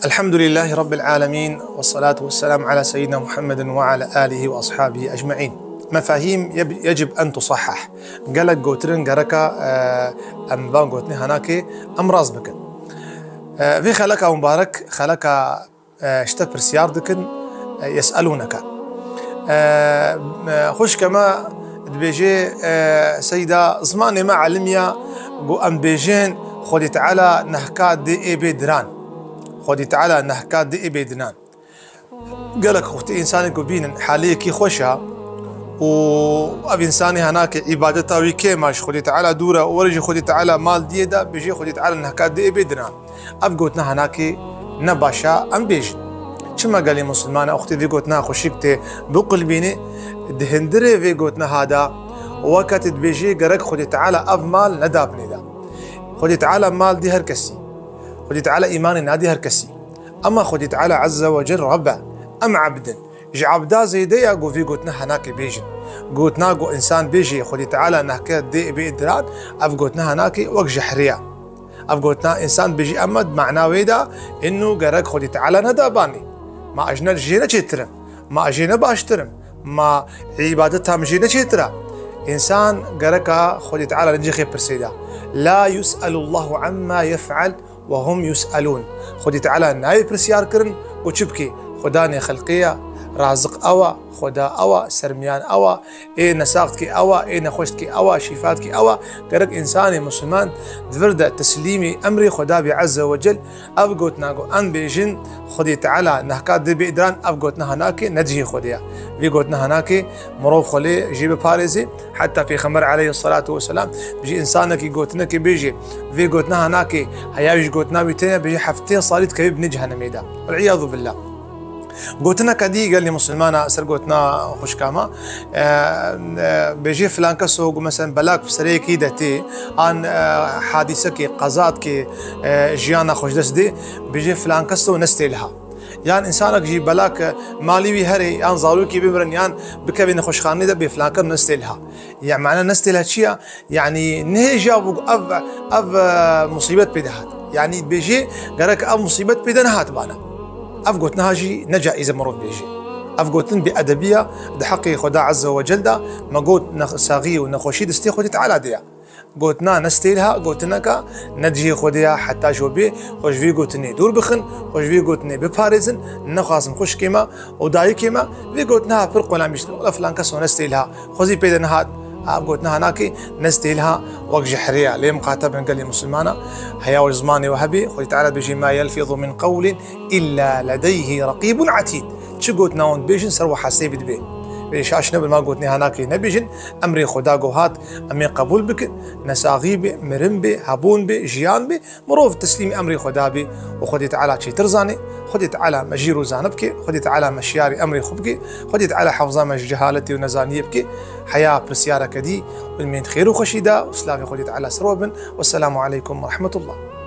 الحمد لله رب العالمين، والصلاة والسلام على سيدنا محمد وعلى آله وأصحابه أجمعين. مفاهيم يجب أن تصحح. قالك قوترن قركا أم بان قوتني هناك أمراض بكن في خلك مبارك خلك اشتبر سيار دكن يسألونك خوش كما بيجي سيدة زماني ما علميا قو أم بيجين خودي تعالى نحكا دي اي بيدران خودي تعالى نحكا دي اي بيدران قالك خوتي إنساني قبين حالي كي خوشها وأب إنساني هناك عبادتها ويكي ماش خودي تعالى دورة ورجي خودي تعالى مال ديدا بيجي خودي تعالى نحكا دي اي بيدران أب قوتنا هناك نباشا أم بيجين شما قال لي مسلمانة أختي في قوتنا خوشيكتي بقلبيني دهندري في قوتنا هذا وقت بيجي قرق خودي تعالى أب مال ندابني دا خودي تعالى مال دي هركسي خودي تعالى إيماني نادي هركسي أما خودي تعالى عز وجل ربع أم عبدا جي عبدا زي دي أقو في قوتنا هناك بيجي قوتنا قو إنسان بيجي خودي تعالى نحكي دي بإدران أف قوتنا هناك وق جحرية أف قوتنا إنسان بيجي أمد معناه دا إنه قرق خودي تعالى نداباني ما أجنا جينا تشترم ما أجينا باشترم ما عبادتها مجينا تشترا إنسان قرقا خودي تعالى نجي خير برسيدا لا يسأل الله عما يفعل وهم يسألون خودي تعالى ناي برسيار كرن وشبكي خداني خلقية رازق أوا خدا أوا سرميان أوا إيه نساقتك أوا إيه نخوشتك أوا شفاتك أوا قرق إنساني مسلمان دفرد تسليمي أمري خدا بعز وجل أبقوت ناقو أن بيجن خدي تعالى نحكاد دي بإدران أبقوتنا هناك ندجي خديا بيقوتنا هناك مروف خلي جيب باريزي حتى في خمر عليه الصلاة والسلام بيجي إنسانك يقوتنا كي بيجي في قوتنا هناك هياوش قوتنا بيتين بيجي حفتين صارت كيب نجهنا ميدا والعياذ بالله. قوتنا كدي قال لي مسلمانا سر قوتنا خوش كاما بيجي فلان كسو مثلا بلاك بسري كيدتي عن حادثه كي قزات كي جيانا خوش دس دي بيجي فلان كسو نستيلها يعني انسانك جي بلاك مالي بهري يعني زاروكي بمرن يعني بكبين خوشخاني ده بفلان كم نستيلها يعني معنى نستيلها شيء يعني نه جابو اف مصيبه بدهات يعني بيجي قالك اف مصيبه بدنهات بانا أفقوتنا هاجي نجا إذا مرور بيجي أفقوتن بأدبية ده حقي خدا عز وجل ده ما قوت نساغي ونخوشي دستي خدي تعالى ديا قوتنا نستيلها قوتناك ندجي خديها حتى جوبي خوش في قوتني دور بخن خوش في قوتني بباريزن نخاصم خوش كيما وداي كيما في قوتنا فرق ولا مش ولا فلان كسو نستيلها خوزي بيدنهات قوتنا هناك نستيلها وق جحرية ليه مقاتب قال لي مسلمانا هيا وزماني وهبي خذ تعالى بيجي ما يلفظ من قول إلا لديه رقيب عتيد شو قوتنا ون بيجن سروا حسيب دبي بيشاش نبل ما قوتني هناك نبيجن أمري خدا قوهات أمي قبول بك نساغي بي مرم بي هبون بي جيان بي مروف تسليم أمري خدا بي وخذي تعالى شي ترزاني خذي تعالى مجيرو زانبكي خذي تعالى مشياري أمري خبكي خذي تعالى حفظة مش جهالتي ونزاني بكي حياة برسيارة كدي والمين خير وخشيدا وسلامي خذي تعالى سروبن والسلام عليكم ورحمة الله.